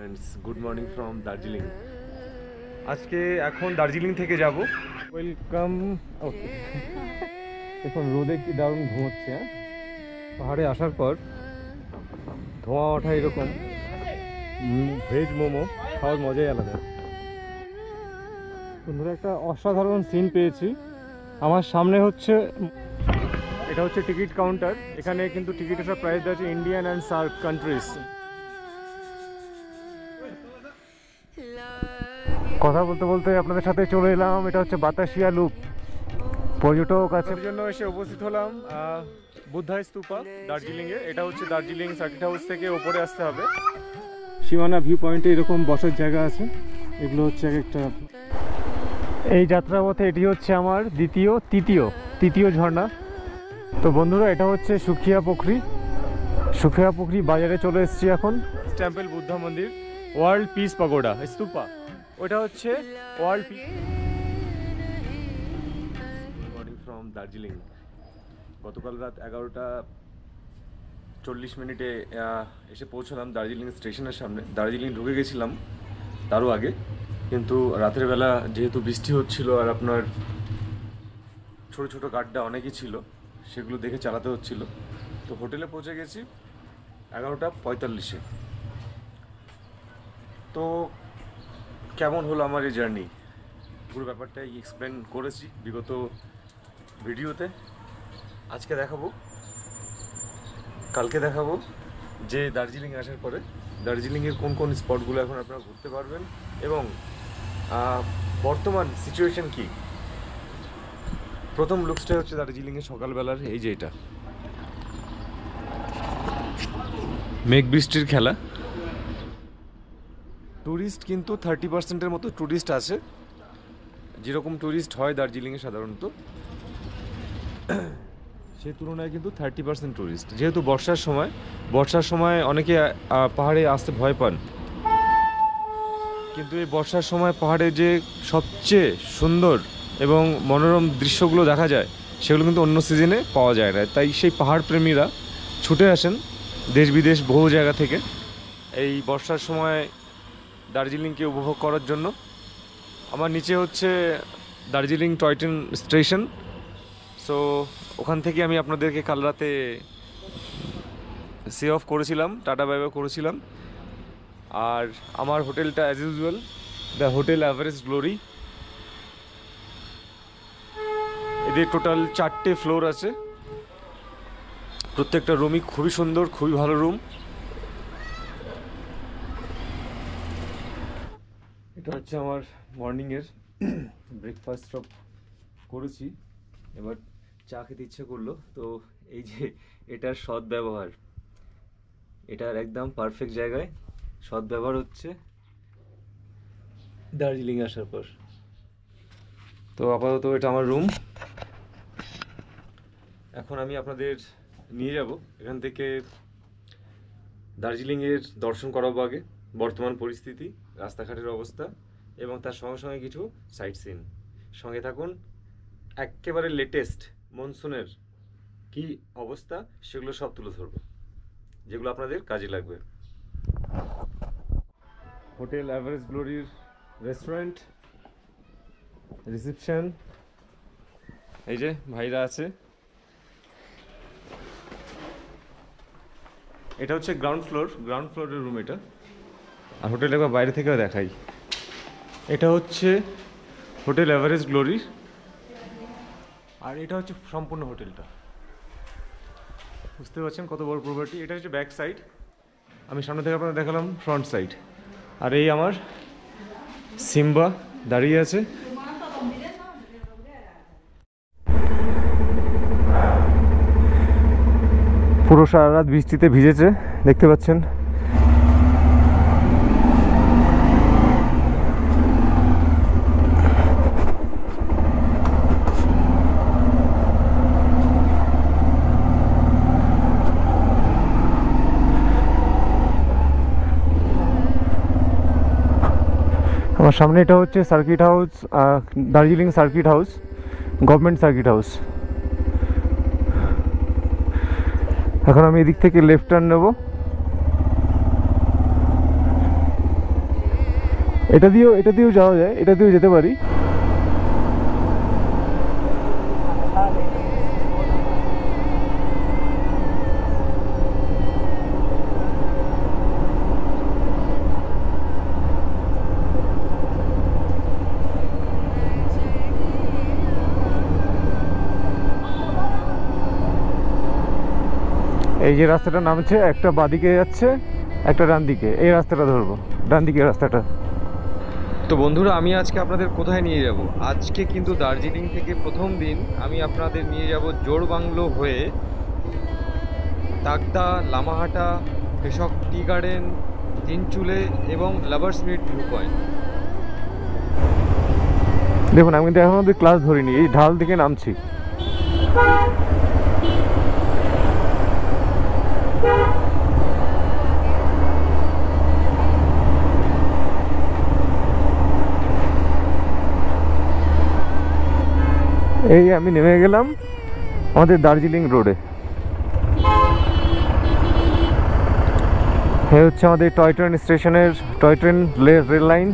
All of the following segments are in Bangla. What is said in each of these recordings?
Friends, good morning from Darjeeling. আজকে এখন দার্জিলিং থেকে যাব। ওয়েলকাম। ওকে, এখন রোদে কি দারুণ ঘুমোচ্ছে। পাহাড়ে আসার পর ধোঁয়া ওঠা এরকম ভেজ মোমো খাওয়ার মজাই আলাদা। বন্ধুরা, একটা অসাধারণ সিন পেয়েছি। আমার সামনে হচ্ছে, এটা হচ্ছে টিকিট কাউন্টার। এখানে কিন্তু টিকিটের সব প্রাইস আছে ইন্ডিয়ান অ্যান্ড সার্ক কান্ট্রিজ। কথা বলতে বলতে আপনাদের সাথে চলে এলাম। এটা হচ্ছে বাতাসিয়া লুপ। পর্যটক আছে জন্য এসে উপস্থিত হলাম বুদ্ধা স্তূপা দার্জিলিংয়ে। এটা হচ্ছে দার্জিলিং সার্কিট হাউস থেকে ওপরে আসতে হবে। সীমানা ভিউ পয়েন্টে এরকম বসার জায়গা আছে। এগুলো হচ্ছে এক একটা। এই যাত্রাপথে এটি হচ্ছে আমার তৃতীয় ঝর্ণা। তো বন্ধুরা, এটা হচ্ছে সুখিয়া পুখরি বাজারে চলে এসেছি এখন। টেম্পল বুদ্ধা মন্দির, ওয়ার্ল্ড পিস পাগোডা স্তূপা, ওটা হচ্ছে world piece. Good morning from Darjeeling. গতকাল রাত 11:40 এসে পৌঁছলাম দার্জিলিং স্টেশনের সামনে। দার্জিলিং ঢুকে গেছিলাম তারও আগে, কিন্তু রাতের বেলা যেহেতু বৃষ্টি হচ্ছিল আর আপনার ছোট ছোট গাড্ডা অনেকই ছিল, সেগুলো দেখে চালাতে হচ্ছিল। তো হোটেলে পৌঁছে গেছি 11:45-এ। তো কেমন হলো আমার এই জার্নি, পুরো ব্যাপারটাই এক্সপ্লেন করেছি বিগত ভিডিওতে। আজকে দেখাবো, কালকে দেখাবো যে দার্জিলিং আসার পরে দার্জিলিংয়ের কোন কোন স্পটগুলো এখন আপনারা ঘুরতে পারবেন এবং বর্তমান সিচুয়েশন কি। প্রথম লুকসটা হচ্ছে দার্জিলিংয়ের সকালবেলার। এই যে এটা মেঘ বৃষ্টির খেলা। ট্যুরিস্ট কিন্তু 30%-এর মতো ট্যুরিস্ট আছে, যেরকম ট্যুরিস্ট হয় দার্জিলিংয়ে সাধারণত, সেই তুলনায় কিন্তু 30% ট্যুরিস্ট। যেহেতু বর্ষার সময় অনেকে পাহাড়ে আসতে ভয় পান, কিন্তু এই বর্ষার সময় পাহাড়ে যে সবচেয়ে সুন্দর এবং মনোরম দৃশ্যগুলো দেখা যায়, সেগুলো কিন্তু অন্য সিজনে পাওয়া যায় না। তাই সেই পাহাড় প্রেমীরা ছুটে আসেন দেশ বিদেশ বহু জায়গা থেকে এই বর্ষার সময় দার্জিলিংকে উপভোগ করার জন্য। আমার নিচে হচ্ছে Darjeeling toy train station. So ওখান থেকে আমি আপনাদেরকে কাল রাতে সি অফ করেছিলাম, টাটা বাই বাই করেছিলাম। আর আমার হোটেলটা as usual the hotel Everest glory. এদের টোটাল 4টে ফ্লোর আছে, প্রত্যেকটা রুমই খুবই সুন্দর, খুবই ভালো রুম। এটা হচ্ছে আমার মর্নিংয়ের ব্রেকফাস্ট সব করেছি, এবার চা খেতে ইচ্ছে করলো। তো এই যে এটার সদ্ব্যবহার, এটার একদম পারফেক্ট জায়গায় সদ্ব্যবহার হচ্ছে দার্জিলিং আসার পর। তো আপাতত এটা আমার রুম। এখন আমি আপনাদের নিয়ে যাব এখান থেকে দার্জিলিংয়ের দর্শন করাবো আগে, বর্তমান পরিস্থিতি, রাস্তাঘাটের অবস্থা এবং তার সঙ্গে সঙ্গে কিছু সাইট সিন। সঙ্গে থাকুন। একেবারে লেটেস্ট মনসুনের কি অবস্থা সেগুলো সব তুলে ধরবো, যেগুলো আপনাদের কাজে লাগবে। হোটেল এভারেস্ট গ্লোরির রেস্টুরেন্ট, রিসেপশন, এই যে ভাইরা আছে। এটা হচ্ছে গ্রাউন্ড ফ্লোরের রুম এটা। আর হোটেল একবার বাইরে থেকেও দেখাই। এটা হচ্ছে হোটেল এভারেস্ট গ্লোরি, আর এটা হচ্ছে সম্পূর্ণ হোটেলটা। বুঝতে পারছেন কত বড় প্রপার্টি। এটা হচ্ছে ব্যাক সাইড, আমি সামনে থেকে আপনাদের দেখালাম ফ্রন্ট সাইড। আর এই আমার সিম্বা দাঁড়িয়ে আছে। পুরো সারা রাত বৃষ্টিতে ভিজেছে, দেখতে পাচ্ছেন। আমার সামনে এটা হচ্ছে circuit house, Darjeeling circuit house, government circuit house. এখন আমি এদিক থেকে লেফট টার্ন নেব। এটা দিয়েও যাওয়া যায়, এটা দিয়েও যেতে পারি। এই যে রাস্তাটা নামছে, একটা বাঁদিকে যাচ্ছে, একটা ডান দিকে। এই রাস্তাটা ধরবো, ডান দিকের রাস্তাটা। তো বন্ধুরা, আমি আজকে আপনাদের কোথায় নিয়ে যাব? আজকে কিন্তু দার্জিলিং থেকে প্রথম দিন আমি আপনাদের নিয়ে যাব জোড়বাংলো হয়ে তাকদা, লামাহাটা, কৃষক টি গার্ডেন, তিনচুলে এবং লাভার্স মিট ভিউ পয়েন্ট। দেখুন, আমি কিন্তু এখন অব্দি ক্লাস ধরিনি, এই ঢাল দিকে নামছি। এই আমি নেমে গেলাম আমাদের দার্জিলিং রোডে। এই হচ্ছে আমাদের টয় ট্রেন স্টেশনের টয় ট্রেন রেল লাইন।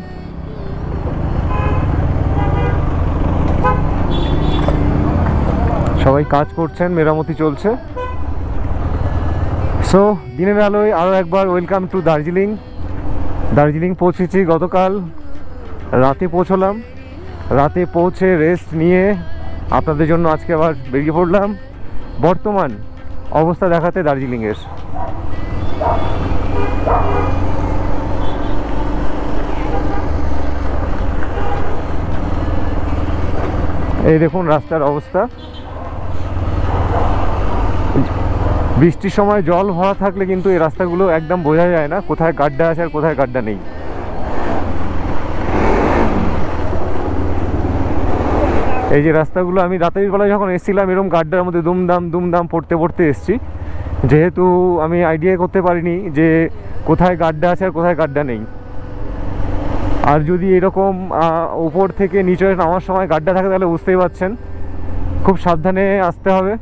সবাই কাজ করছেন, মেরামতি চলছে। সো দিনের আলোয় আরও একবার ওয়েলকাম টু দার্জিলিং। দার্জিলিং পৌঁছেছি গতকাল রাতে, পৌঁছলাম। রাতে পৌঁছে রেস্ট নিয়ে আপনাদের জন্য আজকে আবার বেরিয়ে পড়লাম বর্তমান অবস্থা দেখাতে দার্জিলিংয়ের। এই দেখুন রাস্তার অবস্থা। বৃষ্টির সময় জল ভরা থাকলে কিন্তু এই রাস্তাগুলো একদম বোঝা যায় না কোথায় গাড্ডা আছে আর কোথায় গাড্ডা নেই। এই যে রাস্তাগুলো, আমি রাতের বেলায় যখন এসেছিলাম এরকম গাড্ডার মধ্যে দুমদাম দুমদাম পড়তে পড়তে এসেছি, যেহেতু আমি আইডিয়া করতে পারিনি যে কোথায় গাড্ডা আছে আর কোথায় গাড্ডা নেই। আর যদি এরকম উপর থেকে নিচে নামার সময় গাড্ডা থাকে তাহলে বুঝতেই পারছেন খুব সাবধানে আসতে হবে,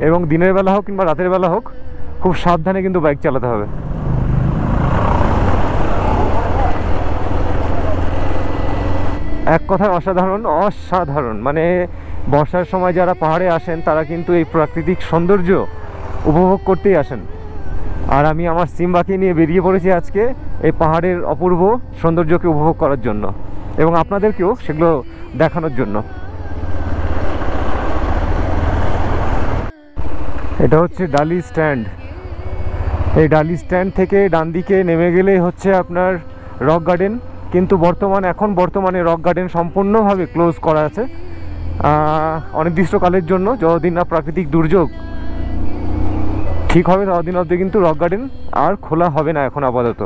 এবং দিনের বেলা হোক কিংবা রাতের বেলা হোক খুব সাবধানে কিন্তু বাইক চালাতে হবে। এক কথায় অসাধারণ, অসাধারণ। মানে বর্ষার সময় যারা পাহাড়ে আসেন তারা কিন্তু এই প্রাকৃতিক সৌন্দর্য উপভোগ করতেই আসেন। আর আমি আমার সিম্বাকে নিয়ে বেরিয়ে পড়েছি আজকে এই পাহাড়ের অপূর্ব সৌন্দর্যকে উপভোগ করার জন্য এবং আপনাদেরকেও সেগুলো দেখানোর জন্য। এটা হচ্ছে ডালি স্ট্যান্ড। এই ডালি স্ট্যান্ড থেকে ডান দিকে নেমে গেলেই হচ্ছে আপনার রক গার্ডেন। কিন্তু এখন বর্তমানে রক গার্ডেন সম্পূর্ণভাবে ক্লোজ করা আছে অনির্দিষ্টকালের জন্য। যতদিন না প্রাকৃতিক দুর্যোগ ঠিক হবে ততদিন অবধি কিন্তু রক গার্ডেন আর খোলা হবে না এখন আপাতত।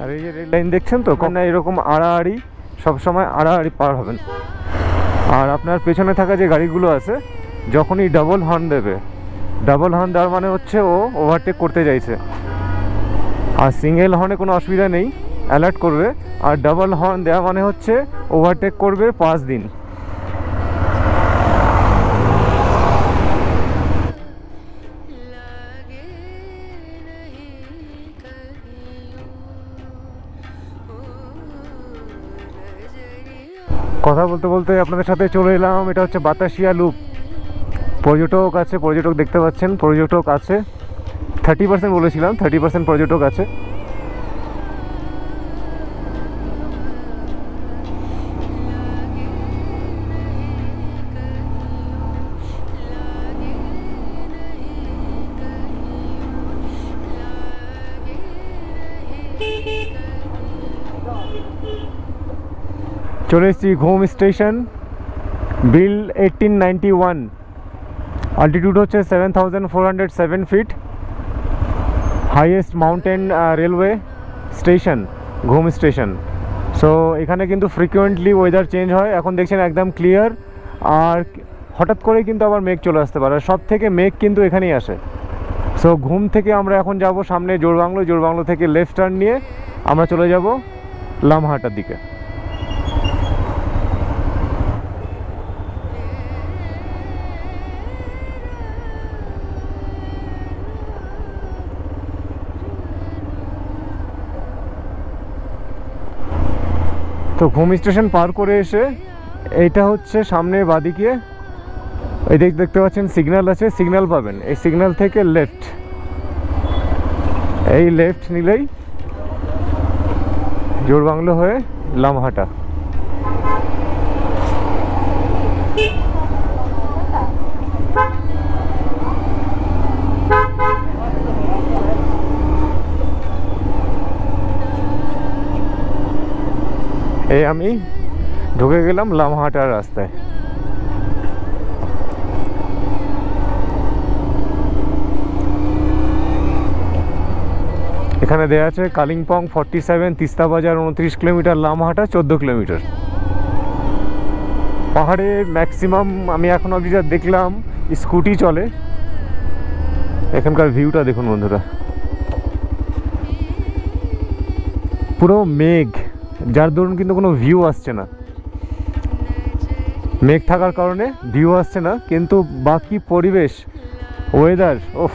আর এই যে রেল লাইন দেখছেন তো, না এরকম আড়াআড়ি সবসময় আড়াআড়ি পার হবেন। আর আপনার পেছনে থাকা যে গাড়িগুলো আছে যখনই ডাবল হর্ন দেবে, ডাবল হর্ন দেওয়ার মানে হচ্ছে ও ওভারটেক করতে চাইছে। আর সিঙ্গেল হর্নে কোনো অসুবিধা নেই, অ্যালার্ট করবে। আর ডাবল হর্ন দেওয়া মানে হচ্ছে ওভারটেক করবে 5 দিন। কথা বলতে বলতে আপনাদের সাথে চলে এলাম, এটা হচ্ছে বাতাসিয়া লুপ। পর্যটক আছে, পর্যটক দেখতে পাচ্ছেন, পর্যটক আছে 30% বলেছিলাম, 30% পর্যটক আছে। চলে এসেছি ঘুম স্টেশন, বিল 1891, অল্টিটিউড হচ্ছে 7407 feet, highest mountain railway station Ghum station. So এখানে কিন্তু ফ্রিকুয়েন্টলি ওয়েদার চেঞ্জ হয়। এখন দেখছেন একদম ক্লিয়ার, আর হঠাৎ করে কিন্তু আবার মেঘ চলে আসতে পারে। সব থেকে মেঘ কিন্তু এখানেই আসে। সো ঘুম থেকে আমরা এখন যাব সামনে জোড়বাংলো, জোড়বাংলো থেকে লেফট টার্ন নিয়ে আমরা চলে যাব লামহাটার দিকে। তো ঘুম স্টেশন পার করে এসে এইটা হচ্ছে সামনে বাদিকে এই দেখতে পাচ্ছেন সিগন্যাল আছে, সিগন্যাল পাবেন, এই সিগন্যাল থেকে লেফট, এই লেফট নিলেই জোড়বাংলো হয়ে লামহাটা। এই আমি ঢুকে গেলাম লামহাটার রাস্তায়। এখানে দেওয়া আছে কালিম্পং 47, তিস্তা বাজার 29 কিলোমিটার, লামহাটা 14 কিলোমিটার। পাহাড়ে ম্যাক্সিমাম আমি এখন অবধি যা দেখলাম স্কুটি চলে। এখানকার ভিউটা দেখুন বন্ধুরা, পুরো মেঘ, যার দরুন কিন্তু কোনো ভিউ আসছে না। মেঘ থাকার কারণে ভিউ আসছে না, কিন্তু বাকি পরিবেশ, ওয়েদার ওফ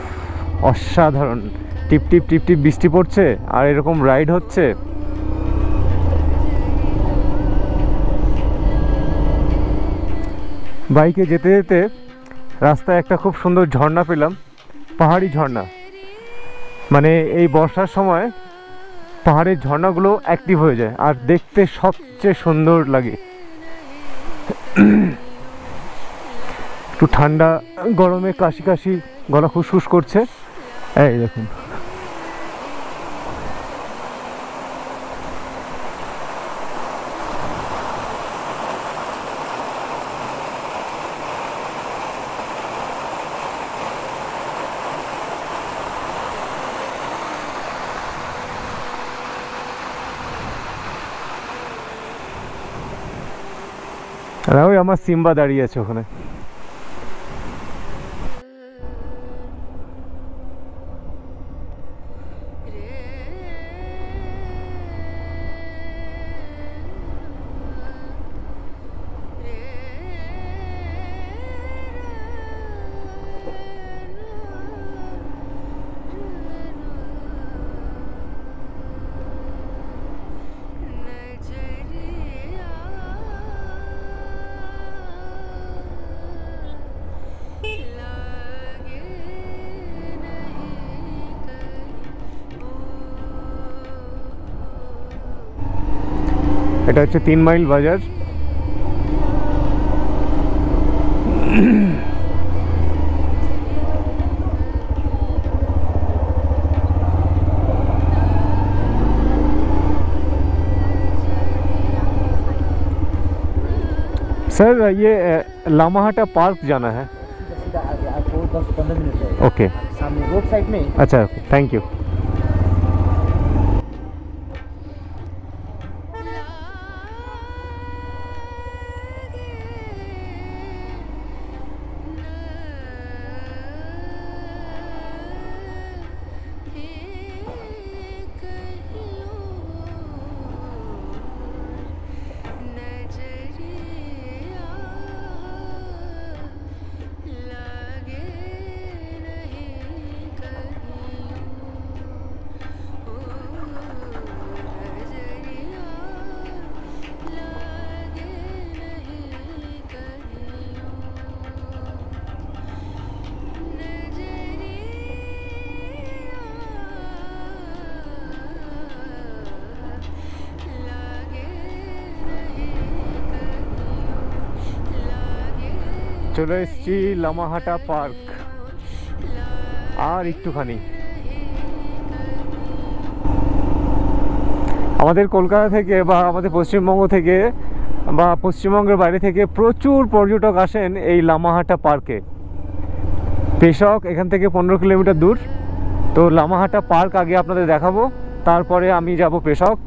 অসাধারণ। টিপ টিপ টিপ টিপ বৃষ্টি পড়ছে আর এরকম রাইড হচ্ছে। বাইকে যেতে যেতে রাস্তায় একটা খুব সুন্দর ঝর্ণা পেলাম, পাহাড়ি ঝর্ণা। মানে এই বর্ষার সময় পাহাড়ের ঝর্ণাগুলো অ্যাক্টিভ হয়ে যায় আর দেখতে সবচেয়ে সুন্দর লাগে। একটু ঠান্ডা গরমে কাশি কাশি গলা খুশখুশ করছে, এই দেখুন। আর ওই আমার সিম্বা দাঁড়িয়ে আছে ওখানে। এটা হচ্ছে 3 মাইল বাজার। सर ये लामाहाटा पार्क जाना है। सीधा आगे आपको 10-15 मिनट लगेगा। ओके, सामने रोड साइड में। अच्छा थैंक यू। চলে এসেছি লামাহাটা পার্ক। আর একটুখানি আমাদের কলকাতা থেকে বা আমাদের পশ্চিমবঙ্গ থেকে বা পশ্চিমবঙ্গের বাইরে থেকে প্রচুর পর্যটক আসেন এই লামাহাটা পার্কে। পেশক এখান থেকে 15 কিলোমিটার দূর। তো লামাহাটা পার্ক আগে আপনাদের দেখাবো, তারপরে আমি যাব পেশক,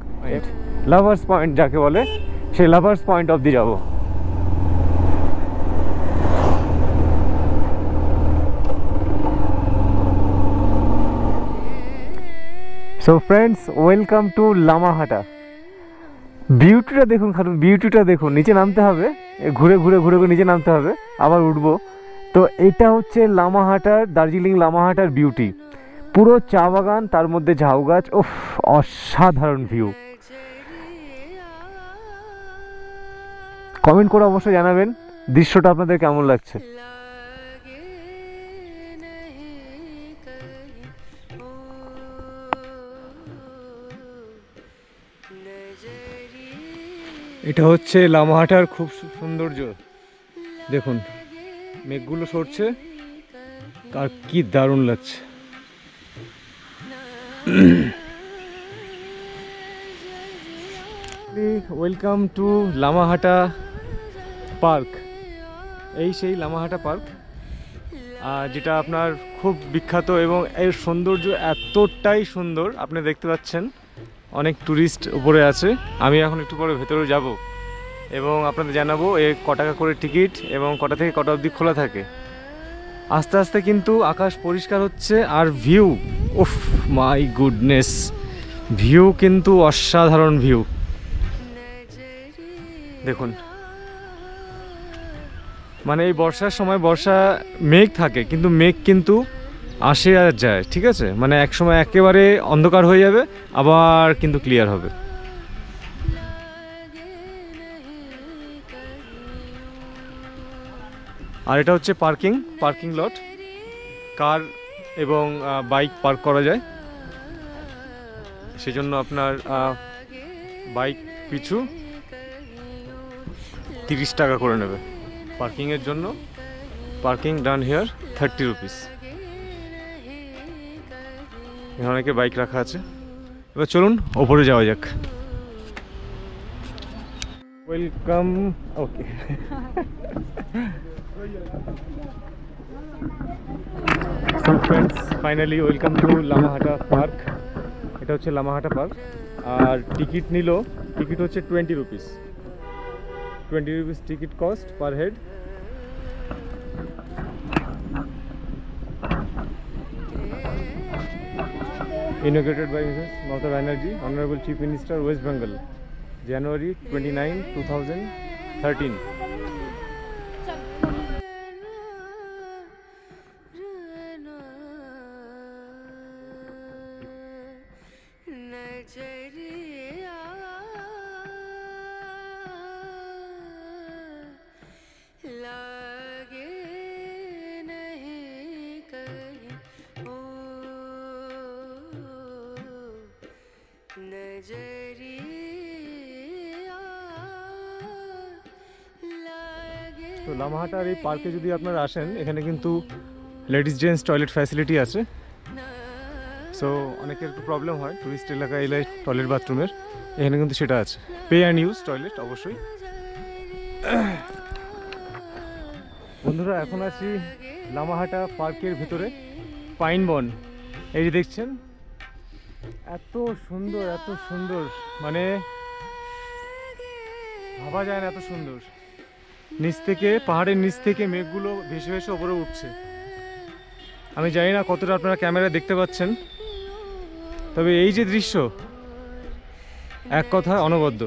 লাভার্স পয়েন্ট যাকে বলে, সেই লাভার্স পয়েন্ট অবধি যাব। So friends, welcome to Lamahatta. বিউটিটা দেখুন, খালুন বিউটিটা দেখুন। নিচে নামতে হবে, ঘুরে ঘুরে ঘুরে ঘুরে নিচে নামতে হবে, আবার উঠবো। তো এটা হচ্ছে লামাহাটার, দার্জিলিং লামাহাটার বিউটি। পুরো চা বাগান, তার মধ্যে ঝাউ গাছ, ওফ অসাধারণ ভিউ। কমেন্ট করে অবশ্যই জানাবেন দৃশ্যটা আপনাদের কেমন লাগছে। এটা হচ্ছে লামাহাটার খুব সৌন্দর্য। দেখুন মেঘগুলো সরছে আর কি দারুণ লাগছে। Welcome to Lamahatta park. এই সেই লামাহাটা পার্ক যেটা আপনার খুব বিখ্যাত এবং এর সৌন্দর্য এতটাই সুন্দর আপনি দেখতে পাচ্ছেন। অনেক ট্যুরিস্ট উপরে আছে। আমি এখন একটু পরে ভেতরে যাব এবং আপনাদের জানাবো এ ক টাকা করে টিকিট এবং কটা থেকে কটা অবধি খোলা থাকে। আস্তে আস্তে কিন্তু আকাশ পরিষ্কার হচ্ছে আর ভিউ, উফ মাই গুডনেস, ভিউ কিন্তু অসাধারণ ভিউ। দেখুন মানে এই বর্ষার সময় বর্ষা মেঘ থাকে কিন্তু মেঘ কিন্তু আসে আর যায়, ঠিক আছে, মানে এক সময় একেবারে অন্ধকার হয়ে যাবে আবার কিন্তু ক্লিয়ার হবে। আর এটা হচ্ছে পার্কিং লট, কার এবং বাইক পার্ক করা যায়। সেজন্য আপনার বাইক পিছু 30 টাকা করে নেবে পার্কিংয়ের জন্য। Parking done here 30 rupees. এখানে অনেকে বাইক রাখা আছে। এবার চলুন ওপরে যাওয়া যাক। Welcome. Okay, so friends finally welcome to Lamahatta park. এটা হচ্ছে লামাহাটা পার্ক। আর টিকিট হচ্ছে 20 rupees. 20 rupees ticket cost per head. Inaugurated by Mrs. Mamata Banerjee, Honorable Chief Minister, West Bengal, January 29, 2013. তো লামাহাটার এই পার্কে যদি আপনারা আসেন, এখানে কিন্তু লেডিস জেন্টস টয়লেট ফ্যাসিলিটি আছে। সো অনেকের একটু প্রবলেম হয় টুরিস্ট এলাকায় এলে টয়লেট বাথরুমের, এখানে কিন্তু সেটা আছে। পে অ্যান্ড ইউজ টয়লেট অবশ্যই। বন্ধুরা এখন আছি লামাহাটা পার্কের ভেতরে, পাইন বন। এই যে দেখছেন এত সুন্দর, মানে ভাবা যায় না এত সুন্দর। নিচ থেকে, পাহাড়ের নিচ থেকে মেঘগুলো ভেসে ভেসে ওপরে উঠছে। আমি জানি না কতটা আপনারা ক্যামেরায় দেখতে পাচ্ছেন, তবে এই যে দৃশ্য এক কথায় অনবদ্য।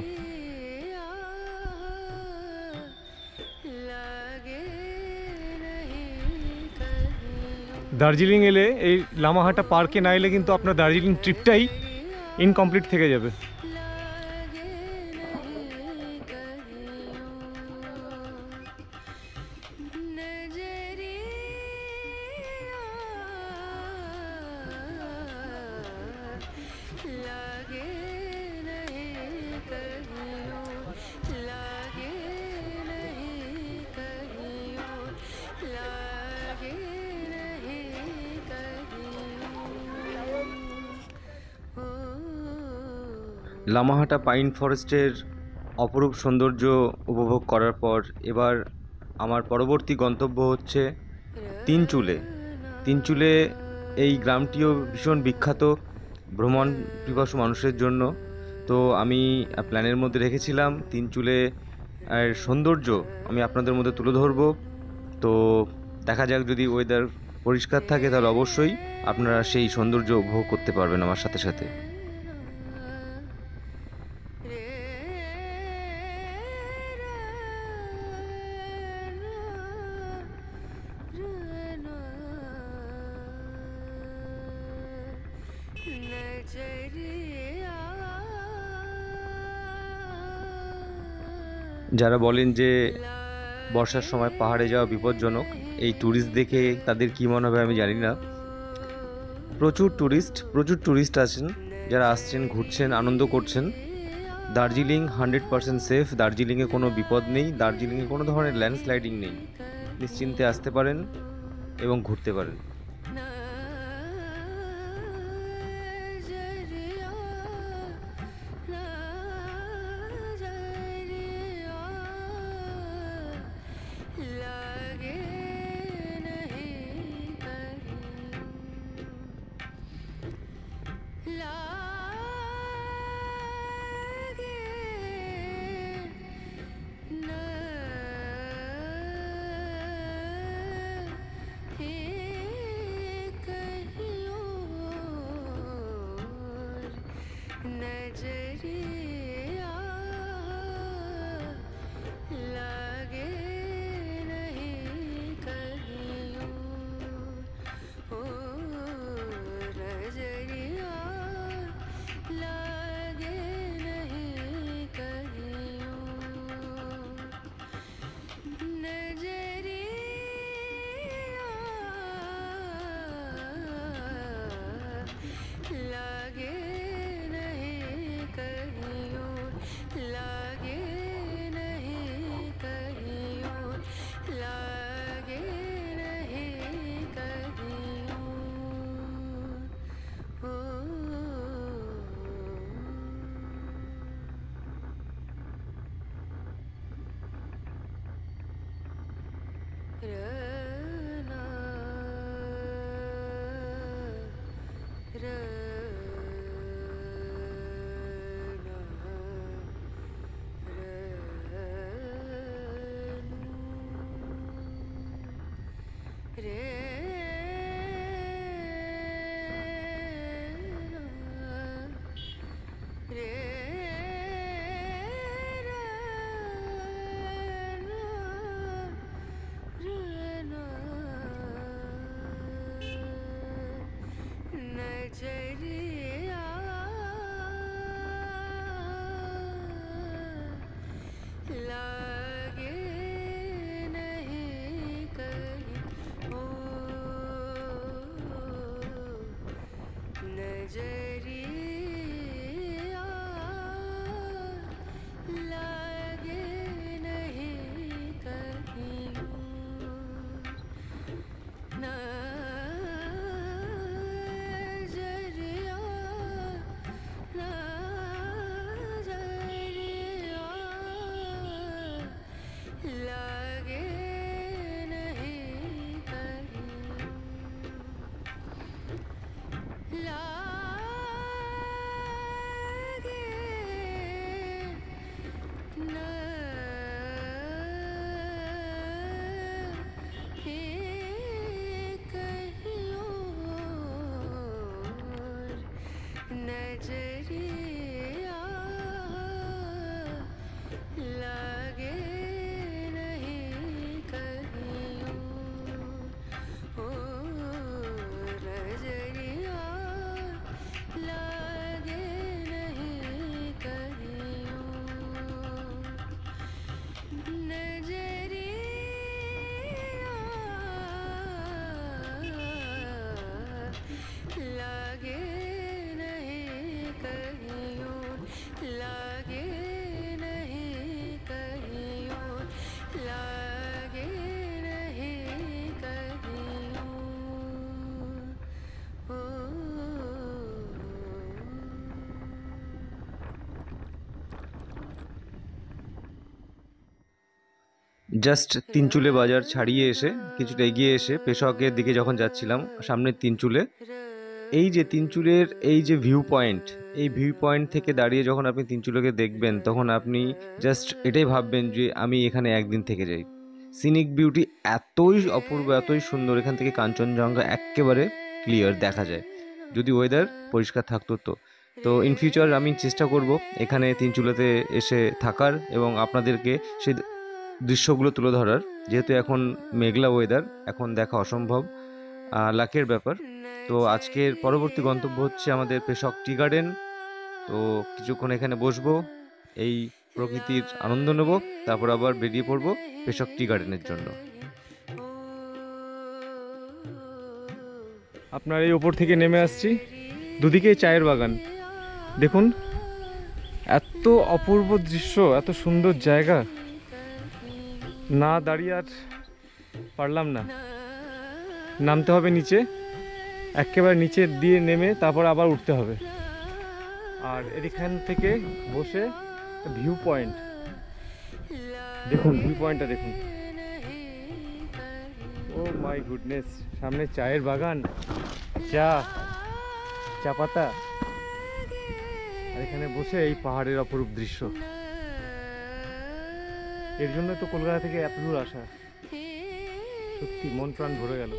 দার্জিলিং এলে এই লামাহাটা পার্কে না এলে কিন্তু আপনার দার্জিলিং ট্রিপটাই ইনকমপ্লিট থেকে যাবে। লামাহাটা পাইন ফরেস্টের অপরূপ সৌন্দর্য উপভোগ করার পর এবার আমার পরবর্তী গন্তব্য হচ্ছে তিনচুলে। এই গ্রামটিও ভীষণ বিখ্যাত ভ্রমণ পিপাসু মানুষের জন্য। তো আমি প্ল্যানের মধ্যে রেখেছিলাম তিনচুলে এর সৌন্দর্য আমি আপনাদের মধ্যে তুলে ধরবো। তো দেখা যাক, যদি ওয়েদার পরিষ্কার থাকে তাহলে অবশ্যই আপনারা সেই সৌন্দর্য উপভোগ করতে পারবেন আমার সাথে সাথে। যারা বলেন যে বর্ষার সময় পাহাড়ে যাওয়া বিপজ্জনক, এই ট্যুরিস্ট দেখে তাদের কী মনে হবে আমি জানি না। প্রচুর ট্যুরিস্ট আছেন যারা আসছেন, ঘুরছেন, আনন্দ করছেন। দার্জিলিং 100% সেফ। দার্জিলিংয়ে কোনো বিপদ নেই, দার্জিলিংয়ে কোনো ধরনের ল্যান্ডস্লাইডিং নেই। নিশ্চিন্তে আসতে পারেন এবং ঘুরতে পারেন। नजरिया लागे नहीं कहीं ओ नजरिया लागे नहीं कहीं नजरिया लागे लागे नहीं कहीं और लागे नहीं कहीं और रना नजरिया लागे नहीं कहीं ओ नजरिया लागे नहीं कहीं नजरिया नजरिया लागे नहीं कहीं लागे नहीं कहीं और नजरिया लागे नहीं कहीं ओ नजरिया लागे नहीं कहीं नजरिया लागे नहीं कहीं लागे नहीं कहीं लागे नहीं कहीं ओ জাস্ট তিনচুলে বাজার ছাড়িয়ে এসে কিছুটা এগিয়ে এসে পেশোয়াকের দিকে যখন যাচ্ছিলাম, সামনের তিনচুলে এই যে তিনচুলের এই যে ভিউ পয়েন্ট, এই ভিউ পয়েন্ট থেকে দাঁড়িয়ে যখন আপনি তিনচুলেকে দেখবেন তখন আপনি জাস্ট এটাই ভাববেন যে আমি এখানে একদিন থেকে যাই। সিনিক বিউটি এতই অপূর্ব, এতই সুন্দর, এখান থেকে কাঞ্চনজঙ্ঘা একেবারে ক্লিয়ার দেখা যায়, যদি ওয়েদার পরিষ্কার থাকতো তো। তো ইন ফিউচার আমি চেষ্টা করব এখানে তিনচুলাতে এসে থাকার এবং আপনাদেরকে সেই দৃশ্যগুলো তুলে ধরার। যেহেতু এখন মেঘলা ওয়েদার, এখন দেখা অসম্ভব, লাকের ব্যাপার। তো আজকের পরবর্তী গন্তব্য হচ্ছে আমাদের পেশোয়াক টি গার্ডেন। তো কিছুক্ষণ এখানে বসবো, এই প্রকৃতির আনন্দ নেব, তারপর আবার বেরিয়ে পড়বো পেশক টি গার্ডেনের জন্য। আপনার এই ওপর থেকে নেমে আসছি, দুদিকে চায়ের বাগান। দেখুন এত অপূর্ব দৃশ্য, এত সুন্দর জায়গা, না দাঁড়িয়ে আর পারলাম না। নামতে হবে নিচে, একেবারে নিচে দিয়ে নেমে তারপর আবার উঠতে হবে। আর এখান থেকে বসে ভিউ পয়েন্ট দেখুন, ভিউ পয়েন্টটা দেখুন। ও মাই গুডনেস, সামনে চায়ের বাগান, চা পাতা, আর এখানে বসে এই পাহাড়ের অপরূপ দৃশ্য। এর জন্য তো কলকাতা থেকে এত দূর আসা, সত্যি মন প্রাণ ভরে গেল।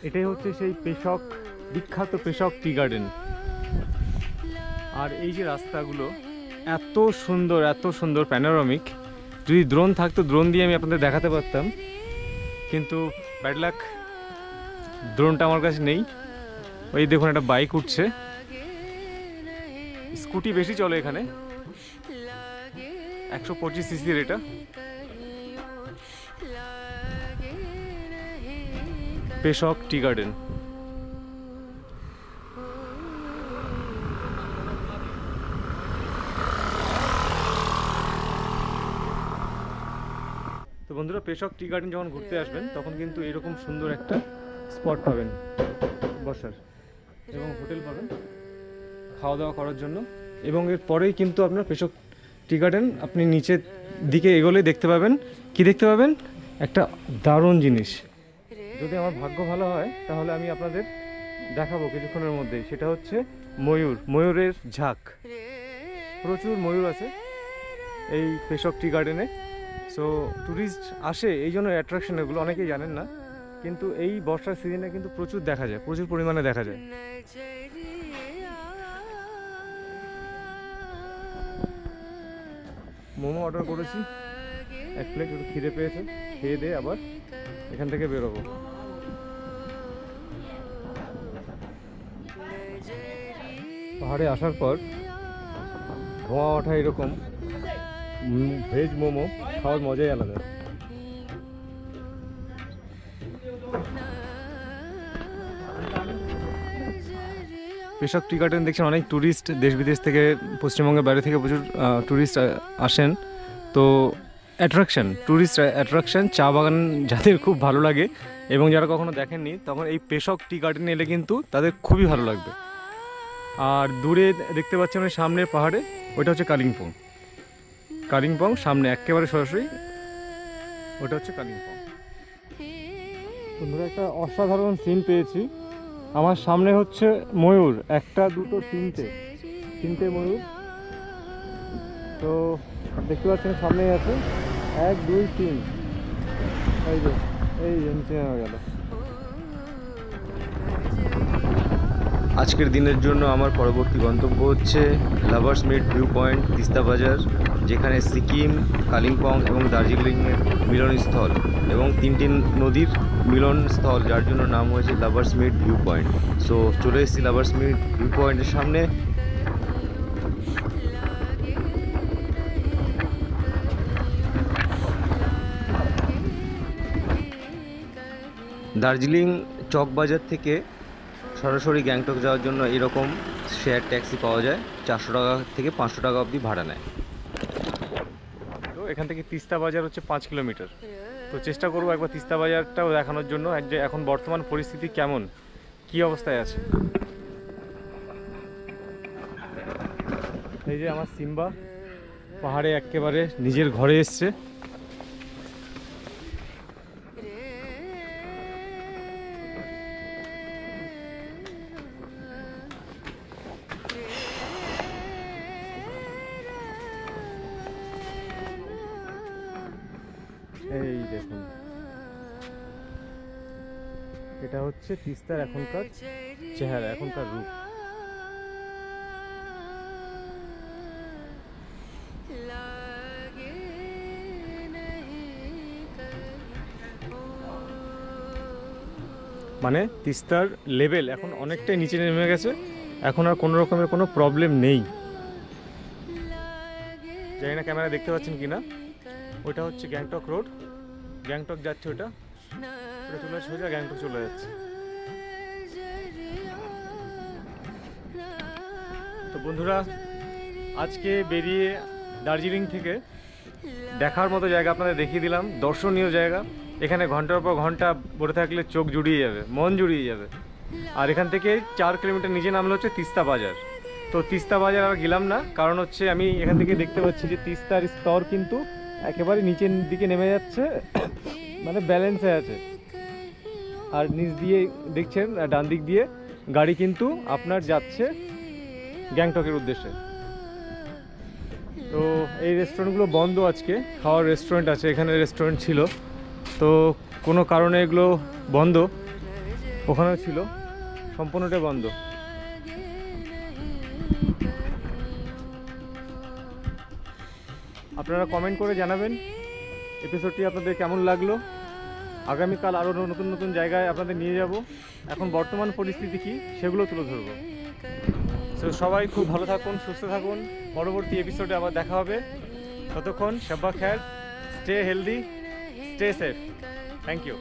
এটাই হচ্ছে সেই পেশক, বিখ্যাত পেশক টি গার্ডেন। আর এই যে রাস্তাগুলো এত সুন্দর, এত সুন্দর প্যানোরামিক। যদি ড্রোন থাকতো, ড্রোন দিয়ে আমি আপনাদের দেখাতে পারতাম, কিন্তু ব্যাড লাক, ড্রোনটা আমার কাছে নেই। ওই দেখুন একটা বাইক উঠছে, স্কুটি বেশি চলে এখানে, 125 সিসির এটা। পেশক টি গার্ডেন। তো বন্ধুরা, পেশক টি গার্ডেন যখন ঘুরতে আসবেন তখন কিন্তু এরকম সুন্দর একটা স্পট পাবেন বসার, এবং হোটেল পাবেন খাওয়া দাওয়া করার জন্য। এবং এর পরেই কিন্তু আপনার পেশক টি গার্ডেন, আপনি নিচের দিকে এগোলেই দেখতে পাবেন, কি দেখতে পাবেন, একটা দারুণ জিনিস। যদি আমার ভাগ্য ভালো হয় তাহলে আমি আপনাদের দেখাবো কিছুক্ষণের মধ্যেই। সেটা হচ্ছে ময়ূর, ময়ূরের ঝাঁক। প্রচুর ময়ূর আছে এই পেশক টি গার্ডেনে। সো ট্যুরিস্ট আসে এই জন্য, অ্যাট্রাকশন এগুলো অনেকেই জানেন না, কিন্তু এই বর্ষার সিজনে কিন্তু প্রচুর দেখা যায়, প্রচুর পরিমাণে দেখা যায়। মোমো অর্ডার করেছি 1 প্লেট, একটু খিদে পেয়েছে, খেয়ে দিয়ে আবার এখান থেকে বেরোবো। পাহাড়ে আসার পর ধোঁয়া ওঠা এরকম ভেজ মোমো খাওয়ার মজাই আলাদা। পেশক টি গার্ডেন দেখছেন, অনেক ট্যুরিস্ট দেশ বিদেশ থেকে, পশ্চিমবঙ্গের বাইরে থেকে প্রচুর ট্যুরিস্ট আসেন। তো অ্যাট্রাকশন, ট্যুরিস্ট অ্যাট্রাকশন, চা বাগান যাদের খুব ভালো লাগে এবং যারা কখনো দেখেননি, তখন এই পেশক টি গার্ডেনে এলে কিন্তু তাদের খুবই ভালো লাগবে। আর দূরে দেখতে পাচ্ছেন ওই সামনের পাহাড়ে, ওইটা হচ্ছে কালিম্পং। কালিম্পং সামনে একেবারে সরাসরি, ওটা হচ্ছে কালিম্পং। সুন্দর একটা অসাধারণ সিন পেয়েছি। আমার সামনে হচ্ছে ময়ূর, একটা দুটো তিনটে ময়ূর। তো দেখতে পাচ্ছেন সামনেই আছে, 1 2 3, এই যে এই নিচে হয়ে গেল। আজকের দিনের জন্য আমার পরবর্তী গন্তব্য হচ্ছে lovers meet view point, Teesta Bazaar, যেখানে সিকিম, কালিম্পং এবং দার্জিলিংয়ের মিলনস্থল এবং 3টি নদীর মিলনস্থল, যার জন্য নাম হয়েছে lovers meet view point. So চলে এসেছি লাভার্স মিট ভিউ পয়েন্টের সামনে। দার্জিলিং চক বাজার থেকে সরাসরি গ্যাংটক যাওয়ার জন্য এরকম শেয়ার ট্যাক্সি পাওয়া যায়, 400 টাকা থেকে 500 টাকা অবধি ভাড়া নেয়। তো এখান থেকে তিস্তা বাজার হচ্ছে 5 কিলোমিটার। তো চেষ্টা করবো একবার তিস্তা বাজারটাও দেখানোর জন্য, যে এখন বর্তমান পরিস্থিতি কেমন, কি অবস্থায় আছে। এই যে আমার সিম্বা পাহাড়ে একেবারে নিজের ঘরে এসছে। এই দেখুন, এটা হচ্ছে তিস্তার এখনকার চেহারা, এখনকার রূপ। মানে তিস্তার লেভেল এখন অনেকটাই নিচে নেমে গেছে, এখন আর কোনো রকমের কোনো প্রবলেম নেই। জানি না ক্যামেরা দেখতে পাচ্ছেন কি না, ওইটা হচ্ছে গ্যাংটক রোড, গ্যাংটক যাচ্ছে ওটা, ওটা চলে সোজা গ্যাংটক চলে যাচ্ছে। তো বন্ধুরা, আজকে বেরিয়ে দার্জিলিং থেকে দেখার মতো জায়গা আপনাদের দেখিয়ে দিলাম, দর্শনীয় জায়গা। এখানে ঘন্টার পর ঘন্টা বসে থাকলে চোখ জুড়িয়ে যাবে, মন জুড়িয়ে যাবে। আর এখান থেকে 4 কিলোমিটার নিচে নামলে হচ্ছে তিস্তা বাজার। তো তিস্তা বাজার আর গেলাম না, কারণ হচ্ছে আমি এখান থেকে দেখতে পাচ্ছি যে তিস্তার স্তর কিন্তু একেবারে নিচের দিকে নেমে যাচ্ছে, মানে ব্যালেন্সে আছে। আর নিচ দিয়ে দেখছেন ডান দিক দিয়ে গাড়ি কিন্তু আপনার যাচ্ছে গ্যাংটকের উদ্দেশ্যে। তো এই রেস্টুরেন্টগুলো বন্ধ আজকে, খাওয়ার রেস্টুরেন্ট আছে, এখানে রেস্টুরেন্ট ছিল, তো কোনো কারণে এগুলো বন্ধ, ওখানেও ছিল, সম্পূর্ণটাই বন্ধ। আপনারা কমেন্ট করে জানাবেন এপিসোডটি আপনাদের কেমন লাগলো। আগামীকাল আরও নতুন নতুন জায়গায় আপনাদের নিয়ে যাব, এখন বর্তমান পরিস্থিতি কী সেগুলো তুলে ধরবো। তো সবাই খুব ভালো থাকুন, সুস্থ থাকুন, পরবর্তী এপিসোডে আবার দেখা হবে। ততক্ষণ শাব্বা খের, stay healthy, stay safe. Thank you.